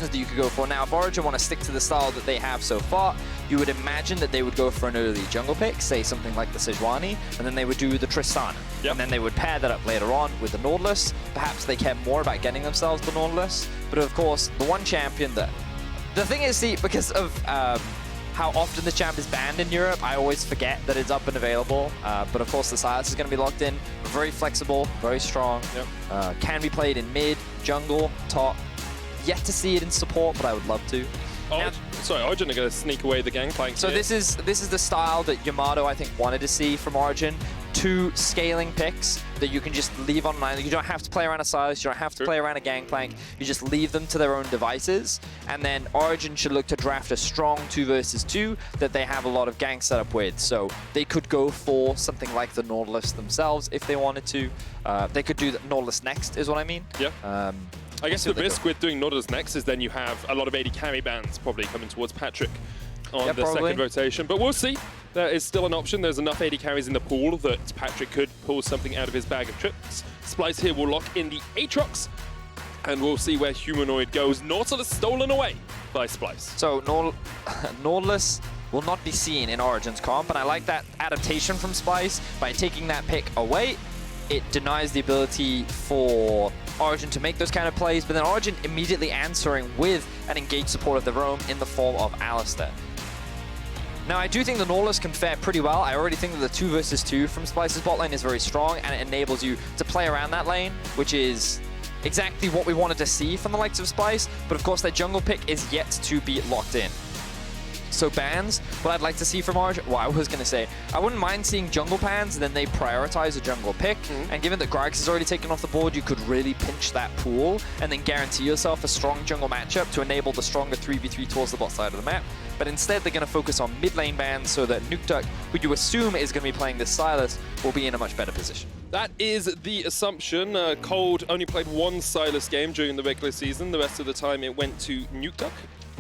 options that you could go for. Now, if Origen want to stick to the style that they have so far, you would imagine that they would go for an early jungle pick, say something like the Sejuani, and then they would do the Tristana. Yep. And then they would pair that up later on with the Nautilus. Perhaps they care more about getting themselves the Nautilus. But of course, the one champion that... The thing is, see, because of how often the champ is banned in Europe, I always forget that it's up and available. But of course, the Sylas is going to be locked in. Very flexible, very strong. Yep. Can be played in mid, jungle, top. Yet to see it in support, but I would love to. Sorry, Origen are going to sneak away the Gangplank. So this is the style that Yamato, I think, wanted to see from Origen. 2 scaling picks that you can just leave on line. You don't have to play around a Sylas, you don't have to play around a Gangplank. You just leave them to their own devices. And then Origen should look to draft a strong 2 versus 2 that they have a lot of gank setup with. So they could go for something like the Nautilus themselves if they wanted to. They could do the Nautilus next, is what I mean. Yeah. I guess the risk with doing Nautilus next is then you have a lot of AD carry bans probably coming towards Patrik on the second rotation. But we'll see. There is still an option. There's enough AD carries in the pool that Patrik could pull something out of his bag of tricks. Splyce here will lock in the Aatrox, and we'll see where Humanoid goes. Nautilus stolen away by Splyce. So Nautilus will not be seen in Origen's comp, and I like that adaptation from Splyce. By taking that pick away, it denies the ability for Origen to make those kind of plays, but then Origen immediately answering with an engaged support of their own in the form of Alistar. Now, I do think the Nautilus can fare pretty well. I already think that the 2 versus 2 from Splyce's bot lane is very strong, and it enables you to play around that lane, which is exactly what we wanted to see from the likes of Splyce, but of course their jungle pick is yet to be locked in. So bans, what I'd like to see from Origen, well, I was going to say, I wouldn't mind seeing jungle bans, and then they prioritize a jungle pick. And given that Xerxe is already taken off the board, you could really pinch that pool and then guarantee yourself a strong jungle matchup to enable the stronger 3v3 towards the bot side of the map. But instead, they're going to focus on mid lane bans so that Nukeduck, who you assume is going to be playing this Sylas, will be in a much better position. That is the assumption. Cold only played 1 Sylas game during the regular season. The rest of the time, it went to Nukeduck.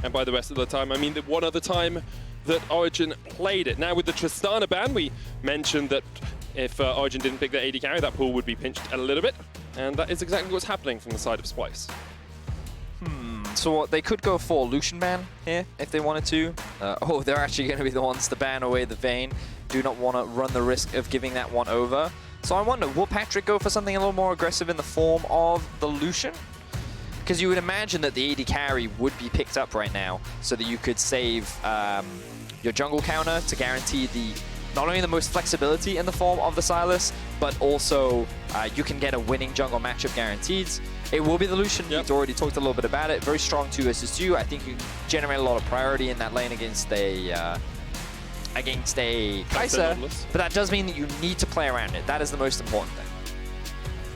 And by the rest of the time, I mean the one other time that Origen played it. Now with the Tristana ban, we mentioned that if Origen didn't pick the AD carry, that pool would be pinched a little bit. And that is exactly what's happening from the side of Splyce. So they could go for Lucian ban here if they wanted to. Oh, they're actually going to be the ones to ban away the Vayne. Do not want to run the risk of giving that one over. So I wonder, will Patrik go for something a little more aggressive in the form of the Lucian? Because you would imagine that the AD carry would be picked up right now so that you could save your jungle counter to guarantee not only the most flexibility in the form of the Sylas, but also you can get a winning jungle matchup guaranteed. It will be the Lucian. We've already talked a little bit about it. Very strong 2 versus 2. I think you can generate a lot of priority in that lane against a Kaisa, but that does mean that you need to play around it. That is the most important thing.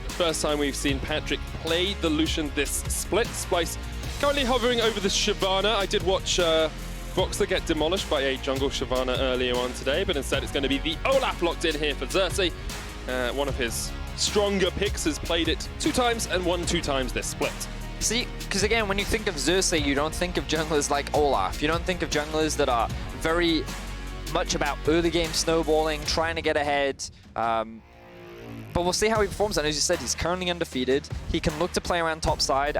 First time we've seen Patrik play the Lucian this split. Splyce currently hovering over the Shyvana. I did watch Voxer get demolished by a jungle Shyvana earlier on today, but instead it's going to be the Olaf locked in here for Xerxe. One of his stronger picks has played it 2 times and won 2 times this split. See, because again, when you think of Xerxe, you don't think of junglers like Olaf. You don't think of junglers that are very much about early game snowballing, trying to get ahead. But we'll see how he performs. And as you said, he's currently undefeated. He can look to play around top side.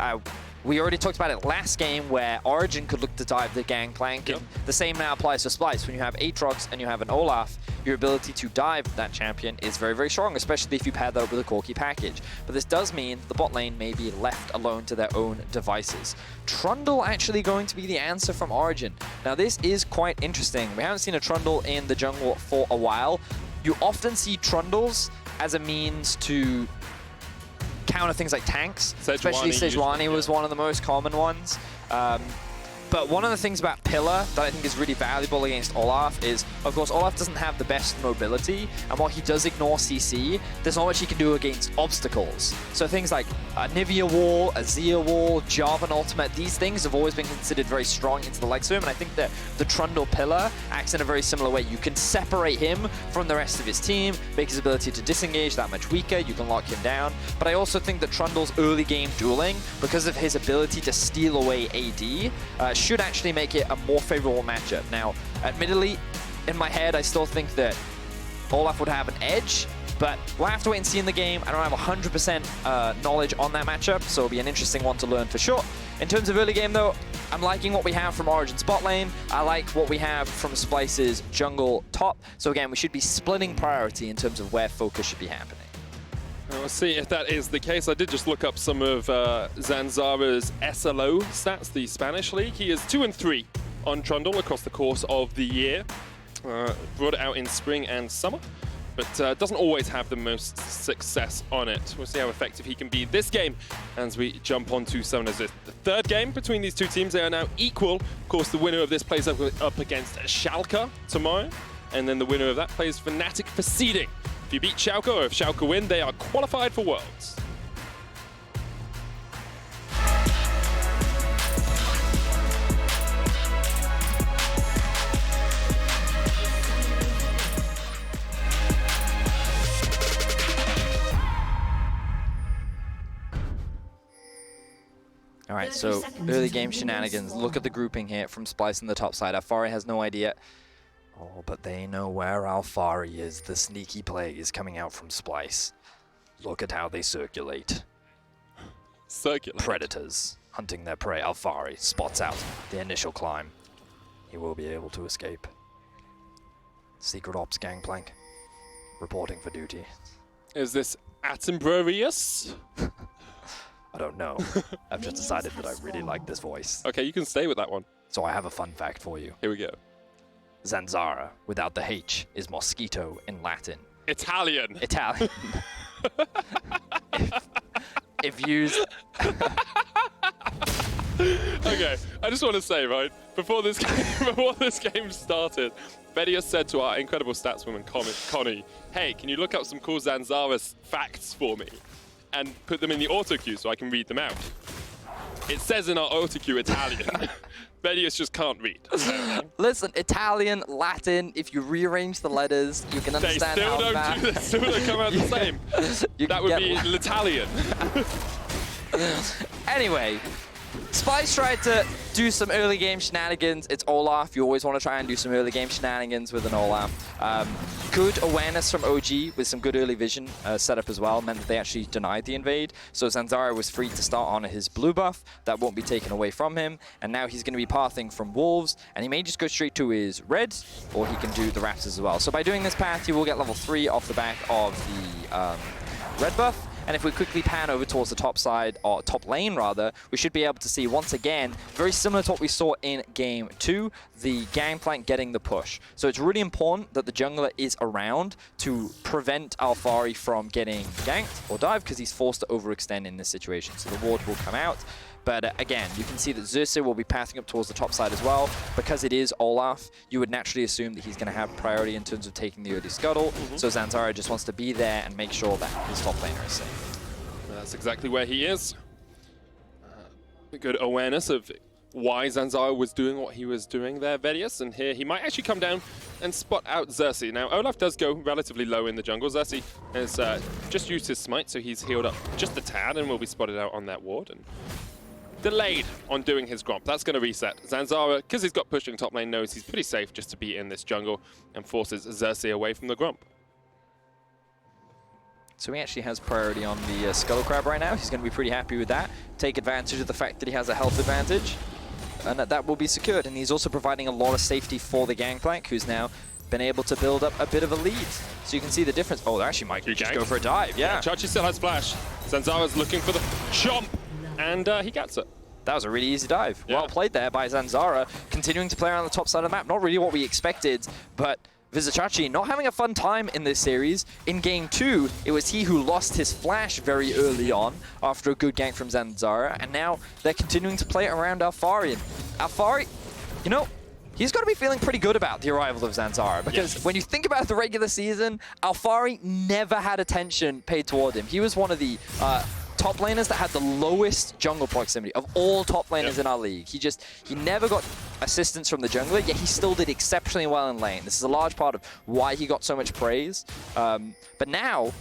We already talked about it last game where Origen could look to dive the Gangplank. And the same now applies to Splyce. When you have Aatrox and you have an Olaf, your ability to dive that champion is very, very strong, especially if you pair that up with a Corki package. But this does mean the bot lane may be left alone to their own devices. Trundle actually going to be the answer from Origen. Now this is quite interesting. We haven't seen a Trundle in the jungle for a while. You often see Trundles as a means to counter things like tanks, especially Sejuani was one of the most common ones. But one of the things about Pillar that I think is really valuable against Olaf is, of course, Olaf doesn't have the best mobility, and while he does ignore CC, there's not much he can do against obstacles. So things like a Nivea wall, a Zia wall, Jarvan ultimate, these things have always been considered very strong into the likes of him, and I think that the Trundle Pillar acts in a very similar way. You can separate him from the rest of his team, make his ability to disengage that much weaker, you can lock him down, but I also think that Trundle's early game dueling, because of his ability to steal away AD, should actually make it a more favorable matchup. Now, admittedly, in my head, I still think that Olaf would have an edge, but we'll have to wait and see in the game. I don't have 100% knowledge on that matchup, so it'll be an interesting one to learn for sure. In terms of early game, though, I'm liking what we have from Origen's bot lane. I like what we have from Splyce's jungle top. So again, we should be splitting priority in terms of where focus should be happening. We'll see if that is the case. I did just look up some of Zanzarah's SLO stats, the Spanish league. He is 2-3 on Trundle across the course of the year. Brought it out in spring and summer, but doesn't always have the most success on it. We'll see how effective he can be this game as we jump on to the third game between these two teams. They are now equal. Of course, the winner of this plays up against Schalke tomorrow, and then the winner of that plays Fnatic for seeding. If you beat Schalke, or if Schalke win, they are qualified for Worlds. All right, so early game shenanigans. Look at the grouping here from Splyce on the top side. Alphari has no idea. Oh, but they know where Alphari is. The sneaky play is coming out from Splyce. Look at how they circulate. Circulate. Predators hunting their prey. Alphari spots out the initial climb. He will be able to escape. Secret Ops Gangplank reporting for duty. Is this Attenborough? I don't know. I've just decided that I really like this voice. Okay, you can stay with that one. So I have a fun fact for you. Here we go. Zanzarah, without the H, is mosquito in Latin. Italian. Italian. if used... Okay, I just want to say, right, before this game started, Vedius said to our incredible statswoman, Connie, hey, can you look up some cool Zanzarah facts for me and put them in the autocue so I can read them out? It says in our autocue Italian. Vedius just can't read. Listen, Italian, Latin, if you rearrange the letters, you can understand they still don't come out the same. That would be L'Italian. Anyway, Splyce tried to do some early game shenanigans. It's Olaf. You always want to try and do some early game shenanigans with an Olaf. Good awareness from OG with some good early vision setup as well meant that they actually denied the invade. So Zanzarah was free to start on his blue buff. That won't be taken away from him. And now he's going to be pathing from wolves. And he may just go straight to his red, or he can do the raptors as well. So by doing this path, he will get level 3 off the back of the red buff. And if we quickly pan over towards the top side, or top lane rather, we should be able to see once again, very similar to what we saw in game 2, the Gangplank getting the push. So it's really important that the jungler is around to prevent Alphari from getting ganked or dived, because he's forced to overextend in this situation. So the ward will come out. But again, you can see that Xerxe will be pathing up towards the top side as well. Because it is Olaf, you would naturally assume that he's going to have priority in terms of taking the early scuttle. So Zanzarah just wants to be there and make sure that his top laner is safe. That's exactly where he is. Good awareness of why Zanzarah was doing what he was doing there, Vedius. And here he might actually come down and spot out Xerxe. Now, Olaf does go relatively low in the jungle. Xerxe has just used his smite, so he's healed up just a tad and will be spotted out on that ward. And delayed on doing his gromp. That's going to reset. Zanzarah, because he's got pushing top lane, knows he's pretty safe just to be in this jungle and forces Xerxe away from the gromp. So he actually has priority on the Scuttle Crab right now. He's going to be pretty happy with that. Take advantage of the fact that he has a health advantage. And that will be secured. And he's also providing a lot of safety for the Gangplank, who's now been able to build up a bit of a lead. So you can see the difference. Oh, they actually might just go for a dive. Yeah. Xerxe still has flash. Zanzarah's looking for the chomp. And he gets it. That was a really easy dive. Yeah. Well played there by Zanzarah, continuing to play around the top side of the map. Not really what we expected, but Vizicsacsi not having a fun time in this series. In game 2, it was he who lost his flash very early on after a good gank from Zanzarah, and now they're continuing to play around Alphari. And Alphari, you know, he's got to be feeling pretty good about the arrival of Zanzarah, because when you think about the regular season, Alphari never had attention paid toward him. He was one of the top laners that had the lowest jungle proximity of all top laners in our league. He never got assistance from the jungler, yet he still did exceptionally well in lane. This is a large part of why he got so much praise. But now,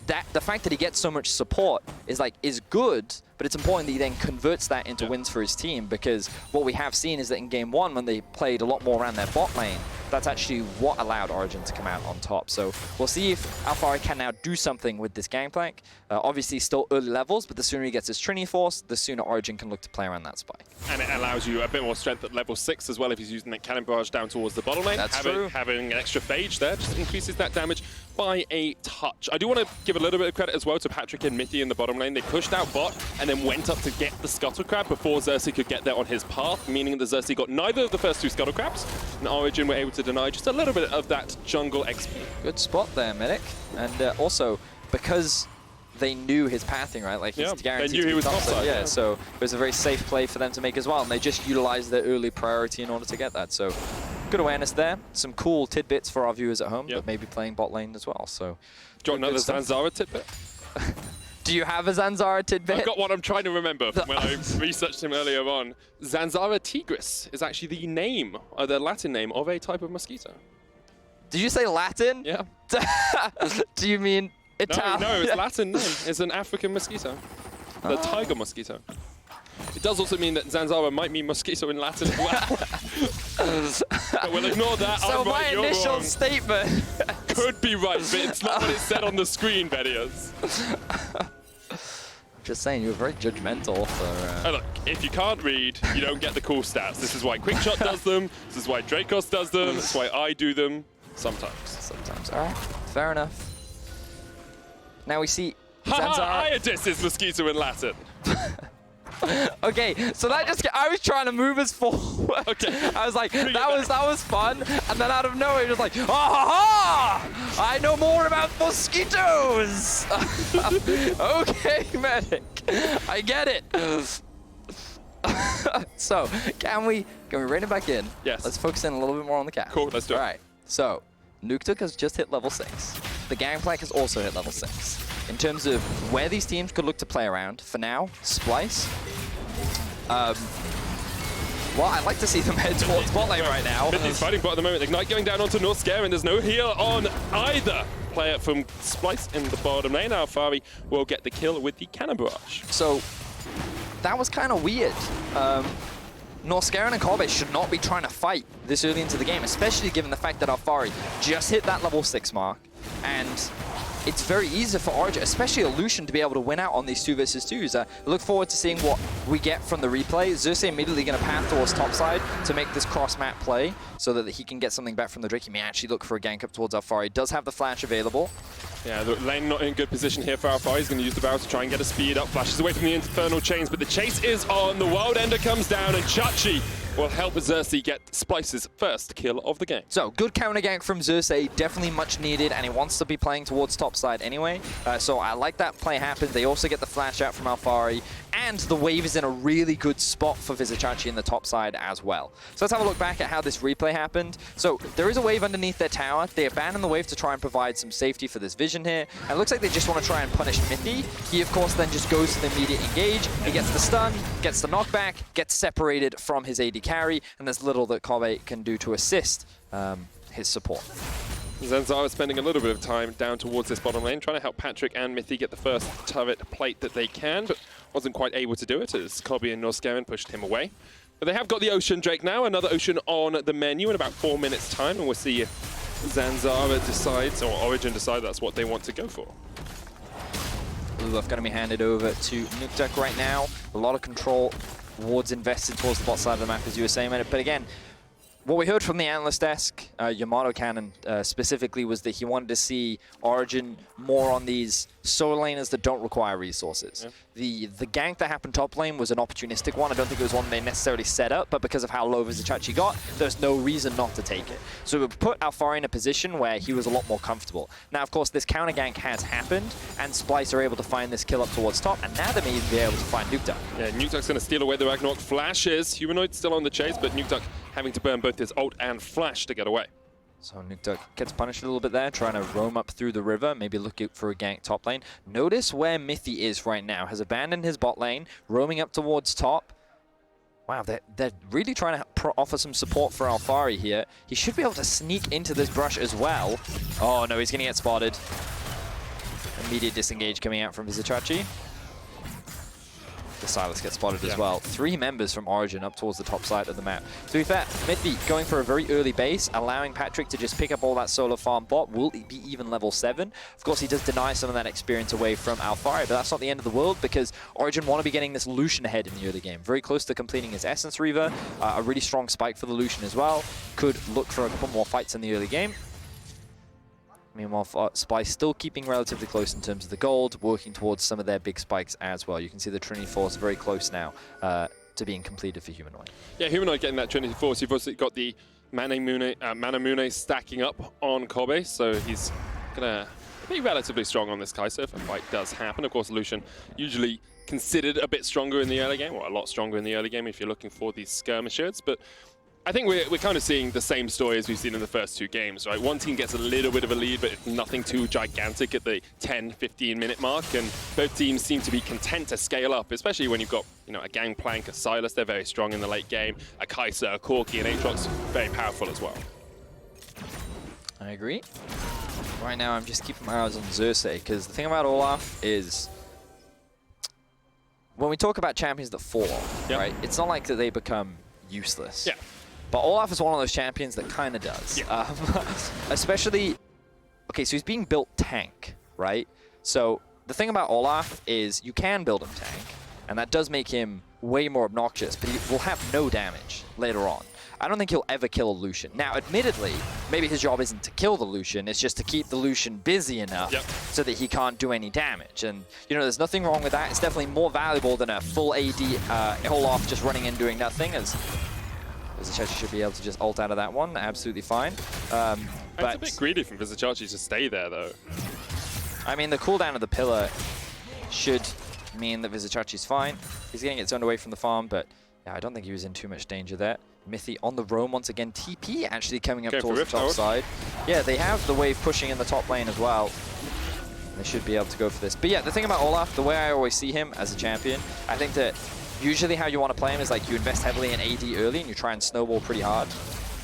the fact that he gets so much support is good, but it's important that he then converts that into wins for his team, because what we have seen is that in game 1, when they played a lot more around their bot lane, that's actually what allowed Origen to come out on top. So we'll see if Alphari can now do something with this Gangplank. Obviously still early levels, but the sooner he gets his Trinity Force, the sooner Origen can look to play around that spike. And it allows you a bit more strength at level 6 as well if he's using that Cannon Barrage down towards the bottom lane. That's true. Having an extra phage there just increases that damage by a touch. I do want to give a little bit of credit as well to Patrik and Mithy in the bottom lane. They pushed out bot and then went up to get the Scuttle Crab before Xerxe could get there on his path, meaning that Xerxe got neither of the first 2 Scuttle Crabs, and Origen were able to deny just a little bit of that jungle XP. Good spot there, Medic. And also, because they knew his pathing, right? Like, he's guaranteed they knew he was topside. Yeah, so it was a very safe play for them to make as well, and they just utilized their early priority in order to get that. So good awareness there. Some cool tidbits for our viewers at home that may be playing bot lane as well. So, do you want another Zanzarah tidbit? Do you have a Zanzarah tidbit? I've got one I'm trying to remember from when I researched him earlier on. Zanzarah tigris is actually the name, or the Latin name, of a type of mosquito. Did you say Latin? Yeah. Do you mean Italian? No, it's Latin name. It's an African mosquito. The tiger mosquito. It does also mean that Zanzarah might mean mosquito in Latin as well. But we'll ignore that. So I'm my right, initial wrong. statement Could be right, but it's not what it said on the screen, Vedius. Just saying, you were very judgmental for... Oh, look, if you can't read, you don't get the cool stats. This is why Quickshot does them. This is why Dracos does them. This is why I do them. Sometimes. Sometimes. All right. Fair enough. Now we see Zanzarah. Iodis is mosquito in Latin. Okay, so that just... I was trying to move us forward. Okay. I was like, that was fun. And then out of nowhere, just like, ah ha ha! I know more about mosquitoes! Okay, Medic. I get it. So, can we rein it back in? Yes. Let's focus in a little bit more on the cap. Cool, let's do it. All right. So, Nukeduck has just hit level 6. The Gangplank has also hit level 6. In terms of where these teams could look to play around, for now, Splyce. Well, I'd like to see them head towards bot lane right now. Mithy's fighting bot at the moment. Ignite going down onto Norskeren. There's no heal on either player from Splyce in the bottom lane. Alphari will get the kill with the Cannon Barrage. So, that was kind of weird. Norskeren and Kobbe should not be trying to fight this early into the game, especially given the fact that Alphari just hit that level 6 mark. And it's very easy for Origen, especially a Lucian, to be able to win out on these 2 versus 2s. I look forward to seeing what we get from the replay. Xerxe immediately going to path towards topside to make this cross-map play so that he can get something back from the Drake. He may actually look for a gank up towards Alphari. He does have the flash available. Yeah, the lane not in good position here for Alphari. He's going to use the barrel to try and get a speed up. Flashes away from the infernal chains, but the chase is on. The Wild Ender comes down, and Xerxe will help Xerxe get Splyce's first kill of the game. So, good counter gank from Xerxe, definitely much needed, and he wants to be playing towards topside anyway. So I like that play happened. They also get the flash out from Alphari, and the wave is in a really good spot for Vizicsacsi in the top side as well. So let's have a look back at how this replay happened. So there is a wave underneath their tower. They abandon the wave to try and provide some safety for this vision here. And it looks like they just want to try and punish Mithy. He, of course, then just goes to the immediate engage. He gets the stun, gets the knockback, gets separated from his AD carry, and there's little that Kobbe can do to assist his support. Zanzarah spending a little bit of time down towards this bottom lane, trying to help Patrik and Mithy get the first turret plate that they can, but wasn't quite able to do it as Kobbe and Norskeren pushed him away. But they have got the Ocean Drake now, another Ocean on the menu in about 4 minutes' time, and we'll see if Zanzarah decides, or Origen decide that's what they want to go for. Olaf going to be handed over to Nukeduck right now. A lot of control, wards invested towards the bot side of the map, as you were saying, but again, what we heard from the analyst desk, Yamato Cannon specifically, was that he wanted to see Origen more on these solo laners that don't require resources. Yeah. The gank that happened top lane was an opportunistic one. I don't think it was one they necessarily set up, but because of how low Vizicsacsi got, there's no reason not to take it. So it would put Alphari in a position where he was a lot more comfortable. Now, of course, this counter gank has happened, and Splyce are able to find this kill up towards top, and now they may even be able to find Nukeduck. Yeah, Nukeduck's going to steal away the Ragnarok flashes. Humanoid still on the chase, but Nukeduck having to burn both his ult and flash to get away. So Nukeduck gets punished a little bit there, trying to roam up through the river, maybe look out for a gank top lane. Notice where Mithy is right now. Has abandoned his bot lane, roaming up towards top. Wow, they're really trying to offer some support for Alphari here. He should be able to sneak into this brush as well. Oh no, he's going to get spotted. Immediate disengage coming out from Vizicsacsi. the Sylas gets spotted as well. 3 members from Origen up towards the top side of the map. To be fair, Mithy going for a very early base, allowing Patrik to just pick up all that solo farm bot. Will he be even level 7? Of course, he does deny some of that experience away from Alphari, but that's not the end of the world because Origen want to be getting this Lucian ahead in the early game. Very close to completing his Essence Reaver. A really strong spike for the Lucian as well. Could look for a couple more fights in the early game. Meanwhile, Splyce still keeping relatively close in terms of the gold, working towards some of their big spikes as well. You can see the Trinity Force very close now to being completed for Humanoid. Yeah, Humanoid getting that Trinity Force. You've also got the Manamune stacking up on Kobbe, so he's going to be relatively strong on this Kaisa if a fight does happen. Of course, Lucian usually considered a bit stronger in the early game, or a lot stronger in the early game if you're looking for these skirmishes, but I think we're kind of seeing the same story as we've seen in the first 2 games, right? One team gets a little bit of a lead, but it's nothing too gigantic at the 10-15 minute mark, and both teams seem to be content to scale up, especially when you've got, you know, a Gangplank, a Sylas, they're very strong in the late game, a Kaisa, a Corki, and Aatrox, very powerful as well. I agree. Right now, I'm just keeping my eyes on Xerxe, because the thing about Olaf is, when we talk about champions that fall off, right, it's not like that they become useless. Yeah. But Olaf is one of those champions that kind of does. Yeah. Especially, okay, so he's being built tank, right? So the thing about Olaf is you can build him tank, and that does make him way more obnoxious, but he will have no damage later on. I don't think he'll ever kill a Lucian. Now, admittedly, maybe his job isn't to kill the Lucian, it's just to keep the Lucian busy enough so that he can't do any damage. And, you know, there's nothing wrong with that. It's definitely more valuable than a full AD Olaf just running in doing nothing, as Vizicsacsi should be able to just ult out of that one. Absolutely fine. But it's a bit greedy from Vizicsacsi to stay there, though. I mean, the cooldown of the pillar should mean that Vizicsacsi's fine. He's getting it zoned away from the farm, but yeah, I don't think he was in too much danger there. Mithy on the roam once again. TP actually coming up towards the top side. Yeah, they have the wave pushing in the top lane as well. They should be able to go for this. But yeah, the thing about Olaf, the way I always see him as a champion, I think that usually how you want to play him is like you invest heavily in AD early and you try and snowball pretty hard.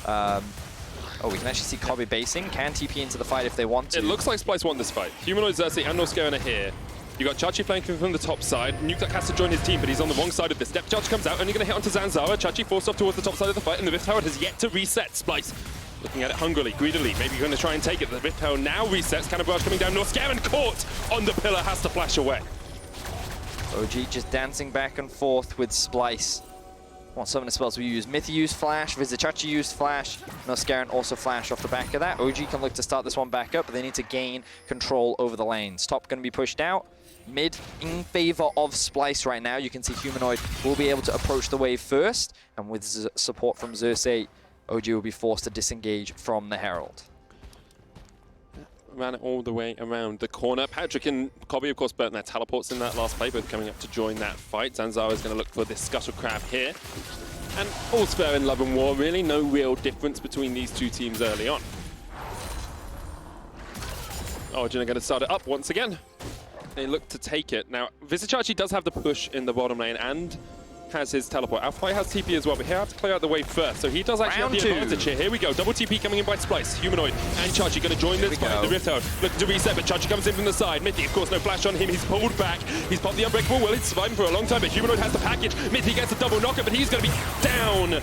Oh, we can actually see Kobbe basing. Can TP into the fight if they want to. It looks like Splyce won this fight. Humanoid, Xerxe, and Norskeren are here. You got Chachi flanking from the top side. Nukeduck has to join his team, but he's on the wrong side of this. Step Chachi comes out, only going to hit onto Zanzarah. Chachi forced off towards the top side of the fight, and the Rift Tower has yet to reset. Splyce looking at it hungrily, greedily, maybe going to try and take it. The Rift Tower now resets. Cannon Barrage coming down. Norskeren caught on the pillar, has to flash away. OG just dancing back and forth with Splyce. What summoner spells we use? Mithy used Flash, Vizicsacsi used Flash, Norskeren also Flash off the back of that. OG can look to start this one back up, but they need to gain control over the lanes. Top going to be pushed out. Mid in favor of Splyce right now. You can see Humanoid will be able to approach the wave first, and with support from Xerxe, OG will be forced to disengage from the Herald. Ran it all the way around the corner. Patrik and Kobbe, of course, burnt their teleports in that last play, both coming up to join that fight. Zanzarah is going to look for this Scuttle Crab here. And all's fair in love and war, really. No real difference between these 2 teams early on. Origen are going to start it up once again. They look to take it. Now, Vizicsacsi does have the push in the bottom lane and has his teleport. Alphari has TP as well, but he'll have to clear out the wave first. So he does actually have the advantage here. Here we go. Double TP coming in by Splyce. Humanoid and Chachi going to join this fight. The Rift Tower looking to reset, but Chachi comes in from the side. Mithy, of course, no flash on him. He's pulled back. He's popped the Unbreakable Will. He's surviving for a long time, but Humanoid has the package. Mithy gets a double knocker, but he's going to be down.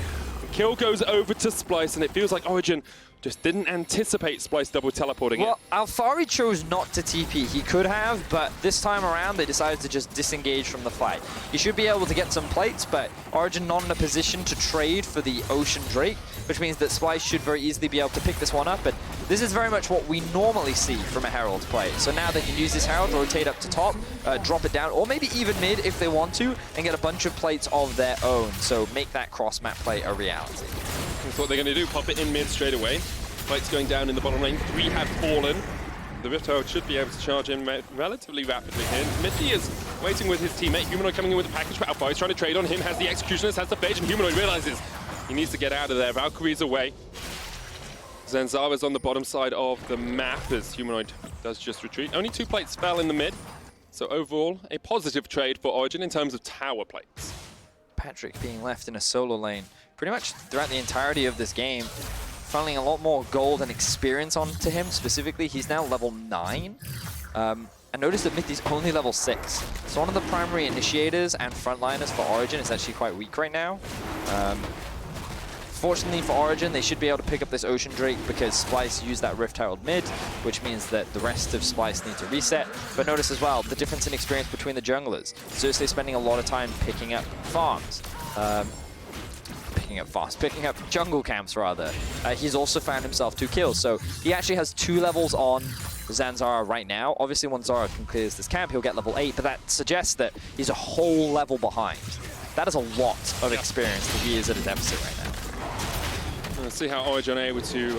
Kill goes over to Splyce, and it feels like Origen just didn't anticipate Splyce double teleporting it. Well, Alphari chose not to TP. He could have, but this time around they decided to just disengage from the fight. He should be able to get some plates, but Origen not in a position to trade for the Ocean Drake, which means that Splyce should very easily be able to pick this one up. But this is very much what we normally see from a Herald play. So now they can use this Herald, rotate up to top, drop it down, or maybe even mid if they want to, and get a bunch of plates of their own. So make that cross-map play a reality. That's what they're going to do, pop it in mid straight away. Fights going down in the bottom lane, 3 have fallen. The Rift Tower should be able to charge in relatively rapidly here. Mithy is waiting with his teammate. Humanoid coming in with a package for Alphari. He's trying to trade on him, has the Executioners, has the Phage, and Humanoid realizes he needs to get out of there. Valkyrie's away. Zanzarah's on the bottom side of the map as Humanoid does just retreat. Only 2 plates fell in the mid. So overall, a positive trade for Origen in terms of tower plates. Patrik being left in a solo lane pretty much throughout the entirety of this game, funneling a lot more gold and experience onto him specifically. He's now level 9. And And notice that Mithy's only level 6. So one of the primary initiators and frontliners for Origen is actually quite weak right now. Fortunately for Origen, they should be able to pick up this Ocean Drake because Splyce used that Rift Herald mid, which means that the rest of Splyce need to reset. But notice as well, the difference in experience between the junglers. Xerxe spending a lot of time picking up farms. Picking up jungle camps rather. He's also found himself 2 kills, so he actually has 2 levels on Zanzarah right now. Obviously, once Zara can clear this camp, he'll get level 8, but that suggests that he's a whole level behind. That is a lot of experience that he is at a deficit right now. Let's see how Origen are able to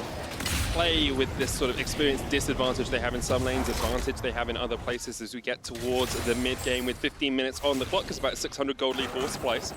play with this sort of experience disadvantage they have in some lanes, advantage they have in other places as we get towards the mid-game with 15 minutes on the clock. It's about 600 gold lead for Splyce.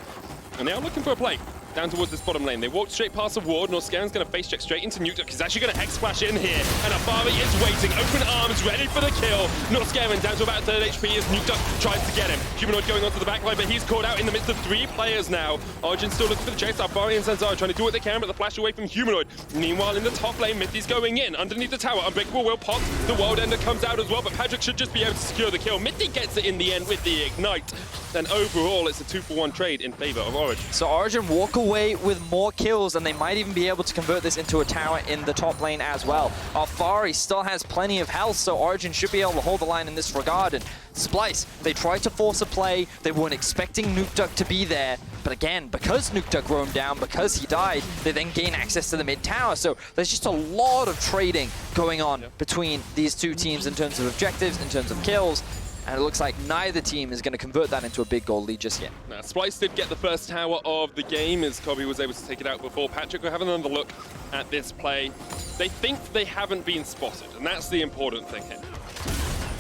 And they are looking for a play down towards this bottom lane. They walked straight past the ward. Norskoren's going to face check straight into Nukeduck. He's actually going to X-Splash in here. And Alphari is waiting. Open arms, ready for the kill. Norskeren down to about 3rd HP as Nukeduck tries to get him. Humanoid going onto the backline, but he's caught out in the midst of 3 players now. Origen still looking for the chase. Alphari and Zanzarah trying to do what they can, but the flash away from Humanoid. Meanwhile, in the top lane, Mithy's going in. Underneath the tower, Unbreakable will pop. The World Ender comes out as well, but Patrik should just be able to secure the kill. Mithy gets it in the end with the Ignite. Then overall, it's a 2-for-1 trade in favor of Origen. So Origen walk away with more kills, and they might even be able to convert this into a tower in the top lane as well. Alphari still has plenty of health, so Origen should be able to hold the line in this regard. And Splyce, they tried to force a play. They weren't expecting Nukeduck to be there. But again, because Nukeduck roamed down, because he died, they then gain access to the mid tower. So there's just a lot of trading going on between these two teams in terms of objectives, in terms of kills. And it looks like neither team is going to convert that into a big goal lead just yet. Now, Splyce did get the first tower of the game as Kobbe was able to take it out before Patrik. We're having another look at this play. They think they haven't been spotted, and that's the important thing here.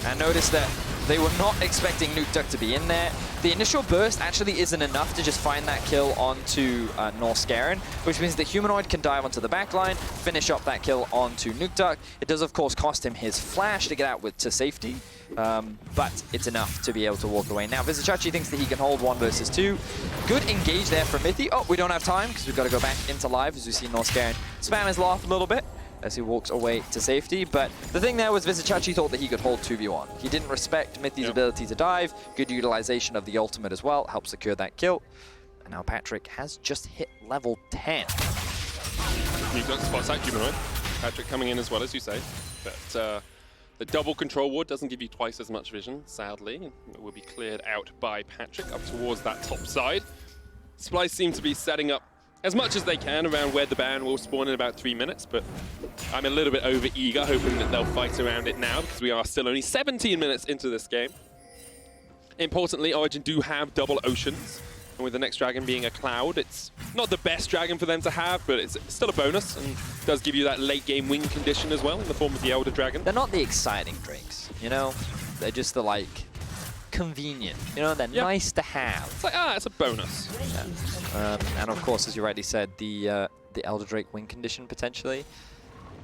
And notice that they were not expecting Nukeduck to be in there. The initial burst actually isn't enough to just find that kill onto Norskeren, which means that Humanoid can dive onto the backline, finish up that kill onto Nukeduck. It does, of course, cost him his flash to get out to safety, but it's enough to be able to walk away. Now, Vizicsacsi thinks that he can hold 1 versus 2. Good engage there from Mithy. Oh, we don't have time because we've got to go back into live as we see Norskeren spam his laugh a little bit as he walks away to safety. But the thing there was Vizicsacsi thought that he could hold 2v1. He didn't respect Mithy's ability to dive. Good utilization of the ultimate as well, helped secure that kill. And now Patrik has just hit level 10. Nukeduck spots out Humanoid. Patrik coming in as well, as you say. But the double control ward doesn't give you twice as much vision, sadly. It will be cleared out by Patrik up towards that top side. Splyce seem to be setting up as much as they can around where the ban will spawn in about 3 minutes, but I'm a little bit over-eager, hoping that they'll fight around it now, because we are still only 17 minutes into this game. Importantly, Origen do have double oceans, and with the next dragon being a cloud, it's not the best dragon for them to have, but it's still a bonus, and does give you that late-game win condition as well, in the form of the Elder Dragon. They're not the exciting drakes, you know? They're just the, like, convenient, you know? They're nice to have. It's like, it's a bonus. Yeah. And of course, as you rightly said, the Elder Drake win condition potentially.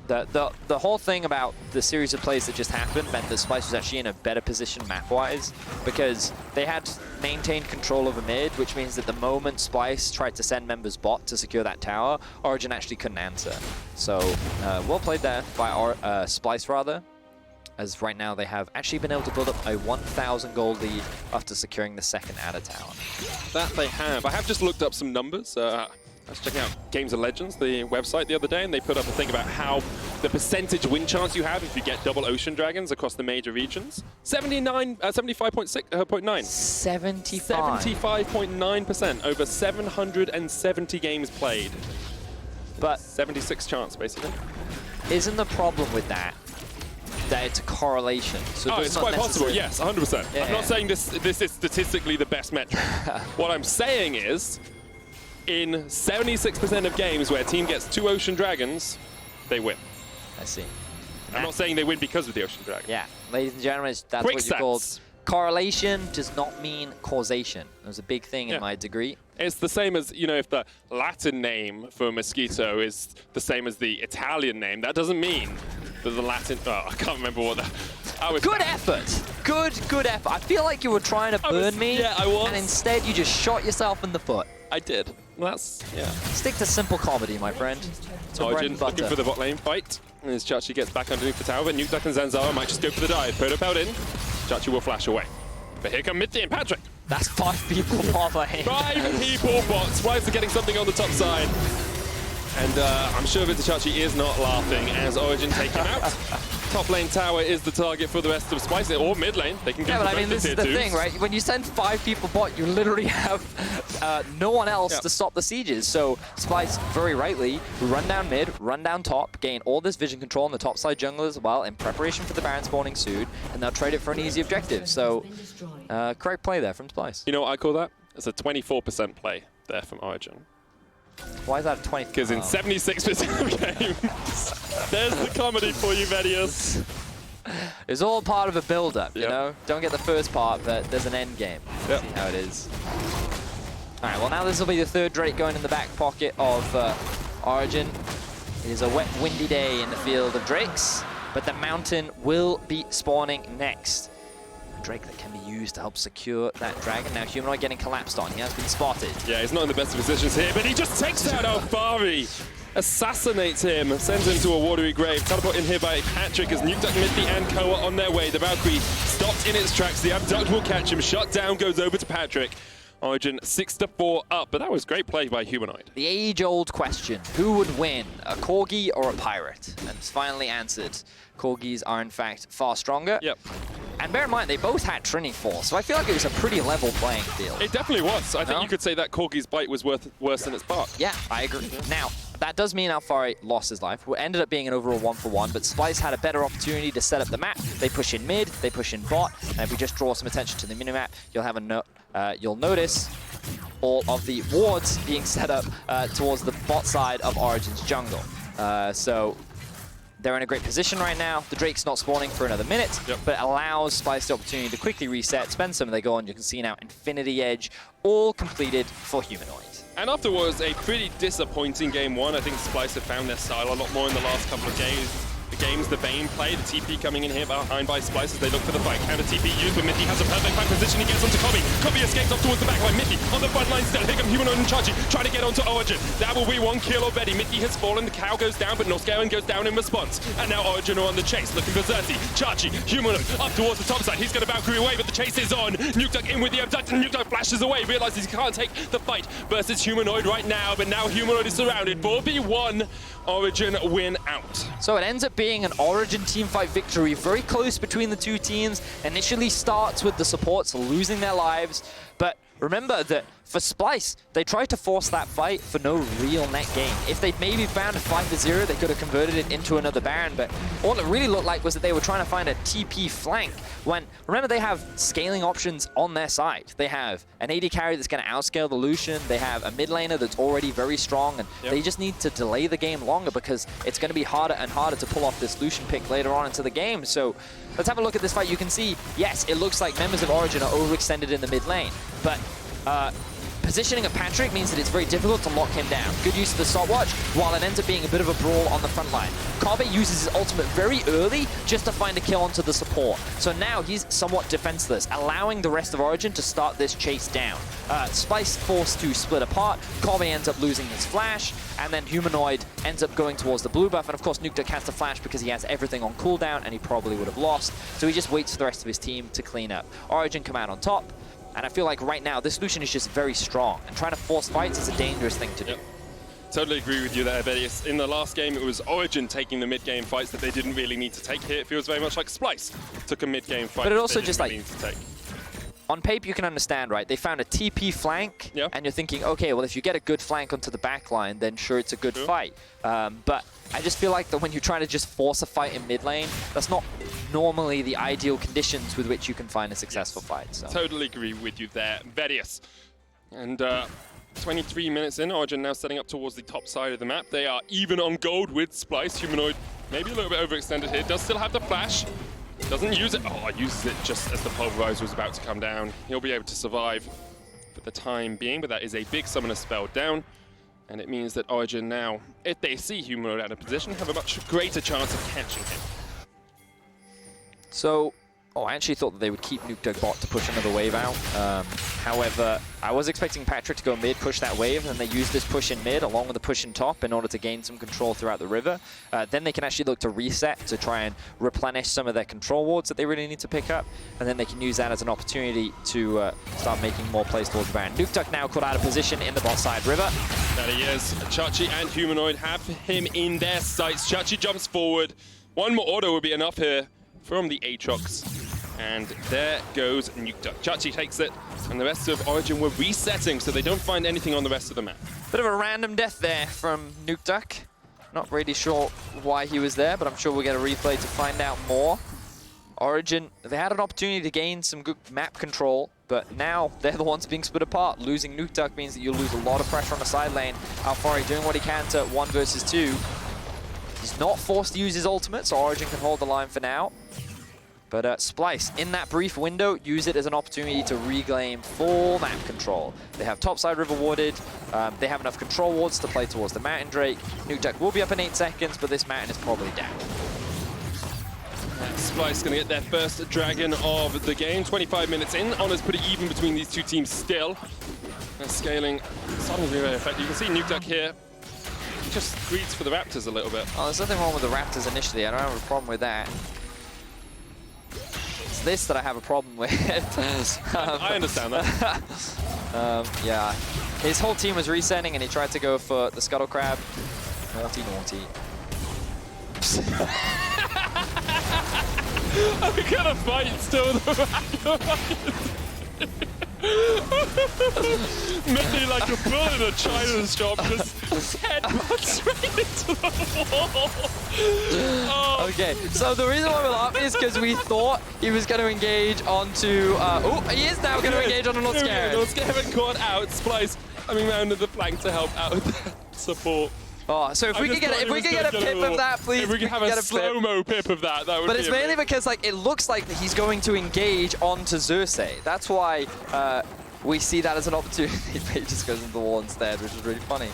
The whole thing about the series of plays that just happened meant that Splyce was actually in a better position map-wise because they had maintained control over mid, which means that the moment Splyce tried to send members bot to secure that tower, Origen actually couldn't answer. So well played there by Splyce rather, as right now they have actually been able to build up a 1,000 gold lead after securing the second Adder tower. That they have. I have just looked up some numbers. I was checking out Games of Legends, the website, the other day, and they put up a thing about how the percentage win chance you have if you get double ocean dragons across the major regions. 75.9%. 75.9% over 770 games played. But 76 chance, basically. Isn't the problem with that it's a correlation? So it's quite possible, yes, 100%. Yeah. I'm not saying this is statistically the best metric. What I'm saying is, in 76% of games where a team gets 2 ocean dragons, they win. I see. I'm not saying they win because of the ocean dragon. Yeah, ladies and gentlemen, that's Quick what you call correlation. Does not mean causation. It was a big thing in my degree. It's the same as, you know, if the Latin name for mosquito is the same as the Italian name, that doesn't mean that the Latin... Oh, I can't remember what that... Good effort. Good effort. I feel like you were trying to burn me. Yeah, I was. And instead you just shot yourself in the foot. I did. Well, that's, Stick to simple comedy, my friend. Origen looking for the bot lane fight. And as Xerxe gets back underneath the tower, but Nukeduck and Zanzarah might just go for the dive. Put up out in. Xerxe will flash away. But here come Mithy and Patrik. That's 5 people bothering. 5 people bot. Splyce are getting something on the top side. And I'm sure Vizicsacsi is not laughing as Origen take him out. Top lane tower is the target for the rest of Splyce, or mid lane. They can go but I mean, this is the thing, right? When you send 5 people bot, you literally have no one else to stop the sieges. So Splyce, very rightly, run down mid, run down top, gain all this vision control on the top side jungle as well in preparation for the Baron spawning soon, and they'll trade it for an easy objective. So correct play there from Splyce. You know what I call that? It's a 24% play there from Origen. Why is that 20? Because in 76% of games, there's the comedy for you, Vedius. It's all part of a build-up, you know? Don't get the first part, but there's an end game. Yep. See how it is. All right, well, now this will be the 3rd Drake going in the back pocket of Origen. It is a wet, windy day in the field of Drakes, but the Mountain will be spawning next. Drake that can be used to help secure that dragon. Now Humanoid getting collapsed on. He has been spotted. Yeah, he's not in the best of positions here, but he just takes out Alphari. Assassinates him, sends him to a watery grave. Teleport in here by Patrik as Nukeduck, Mithy and Koa on their way. The Valkyrie stopped in its tracks. The Abduct will catch him. Shut down goes over to Patrik. Origen 6-4 up, but that was great play by Humanoid. The age-old question, who would win, a Corgi or a Pirate? And it's finally answered. Corgis are in fact far stronger. Yep. And bear in mind, they both had Trinity Force, so I feel like it was a pretty level playing field. It definitely was. I think you could say that Corgi's bite was worse than its bark. Yeah, I agree. Now, that does mean Alphari lost his life. It ended up being an overall 1-for-1, but Splyce had a better opportunity to set up the map. They push in mid, they push in bot, and if we just draw some attention to the minimap, you'll have you'll notice all of the wards being set up towards the bot side of Origen's jungle. So they're in a great position right now. The Drake's not spawning for another minute, but it allows Splyce the opportunity to quickly reset, spend some of their gold, and you can see now Infinity Edge all completed for Humanoid. And after what was a pretty disappointing game 1, I think Splyce have found their style a lot more in the last couple of games. The Bane play, the TP coming in here behind by Splyce as they look for the fight. Counter TP used, but Mithy has a perfect fight position. He gets onto Kobbe. Kobbe escapes off towards the back line. Mithy on the front line still. Here come Humanoid and Xerxe trying to get onto Origen. That will be 1 kill already. Mithy has fallen. The cow goes down, but Norskeren goes down in response. And now Origen are on the chase, looking for Xerxe. Xerxe, Humanoid up towards the top side. He's going to Valkyrie away, but the chase is on. Nukeduck in with the Abduct, and Nukeduck flashes away. Realizes he can't take the fight versus Humanoid right now, but now Humanoid is surrounded. 4v1. Origen win out. So it ends up being an Origen teamfight victory, very close between the two teams. Initially starts with the supports losing their lives, but remember that for Splyce, they tried to force that fight for no real net gain. If they'd maybe found a 5-0, they could have converted it into another Baron, but all it really looked like was that they were trying to find a TP flank when, remember, they have scaling options on their side. They have an AD carry that's going to outscale the Lucian, they have a mid laner that's already very strong, and they just need to delay the game longer because it's going to be harder and harder to pull off this Lucian pick later on into the game. So let's have a look at this fight. You can see, yes, it looks like members of Origen are overextended in the mid lane, but positioning of Patrik means that it's very difficult to lock him down. Good use of the stopwatch, while it ends up being a bit of a brawl on the front line. Kobbe uses his ultimate very early just to find a kill onto the support. So now he's somewhat defenseless, allowing the rest of Origen to start this chase down. Splyce forced to split apart, Kobbe ends up losing his flash, and then Humanoid ends up going towards the blue buff, and of course Nukeduck has to flash because he has everything on cooldown, and he probably would have lost. So he just waits for the rest of his team to clean up. Origen come out on top, and I feel like right now, this Lucian is just very strong, and trying to force fights is a dangerous thing to do. Totally agree with you there, Vedius. In the last game, it was Origen taking the mid-game fights that they didn't really need to take here. It feels very much like Splyce took a mid-game fight. But it also just really like, need to take. On paper, you can understand, right? They found a TP flank, and you're thinking, okay, well, if you get a good flank onto the back line, then sure, it's a good fight. But I just feel like that when you're trying to just force a fight in mid lane, that's not normally the ideal conditions with which you can find a successful fight. So. Totally agree with you there, Vedius. And 23 minutes in, Origen now setting up towards the top side of the map. They are even on gold with Splyce. Humanoid maybe a little bit overextended here. Does still have the flash. Doesn't use it. Oh, uses it just as the Pulverizer was about to come down. He'll be able to survive for the time being, but that is a big summoner spell down. And it means that Origen now, if they see Humanoid out of position, have a much greater chance of catching him. So, Oh, I actually thought that they would keep Nukeduck bot to push another wave out. However, I was expecting Patrik to go mid, push that wave, and then they use this push in mid along with the push in top in order to gain some control throughout the river. Then they can actually look to reset to try and replenish some of their control wards that they really need to pick up, and then they can use that as an opportunity to start making more plays towards the Baron. Nukeduck now caught out of position in the bot side river. There he is. Xerxe and Humanoid have him in their sights. Xerxe jumps forward. One more auto would be enough here from the Aatrox. And there goes Nukeduck. Xerxe takes it, and the rest of Origen were resetting, so they don't find anything on the rest of the map. Bit of a random death there from Nukeduck. Not really sure why he was there, but I'm sure we'll get a replay to find out more. Origen, they had an opportunity to gain some good map control, but now they're the ones being split apart. Losing Nukeduck means that you'll lose a lot of pressure on the side lane. Alphari doing what he can to 1 versus 2. He's not forced to use his ultimate, so Origen can hold the line for now. But Splyce, in that brief window, use it as an opportunity to reclaim full map control. They have topside river warded, they have enough control wards to play towards the Mountain Drake. Nukeduck will be up in 8 seconds, but this Mountain is probably down. Splyce going to get their first dragon of the game. 25 minutes in. Honor's pretty even between these two teams still. They're scaling, starting to be very effective. You can see Nukeduck here. He just greets for the Raptors a little bit. Oh, there's nothing wrong with the Raptors initially. I don't have a problem with that. It's this that I have a problem with. I understand that. Yeah. His whole team was resetting and he tried to go for the Scuttle Crab. Naughty, naughty. I'm gonna fight still. Mithy like a bull in a China's shop, just headbutts right into the wall. Oh. Okay, so the reason why we're laughing is because we thought he was going to engage onto... oh, he is now going to engage on a Norskeren. Norskeren caught out. Splyce coming round to the flank to help out with that support. Oh, so if we could get a pip of that, please. If we could have a slow-mo pip of that, that would be But it's mainly because like it looks like that he's going to engage onto Xerxe. That's why we see that as an opportunity. He just goes into the wall instead, which is really funny.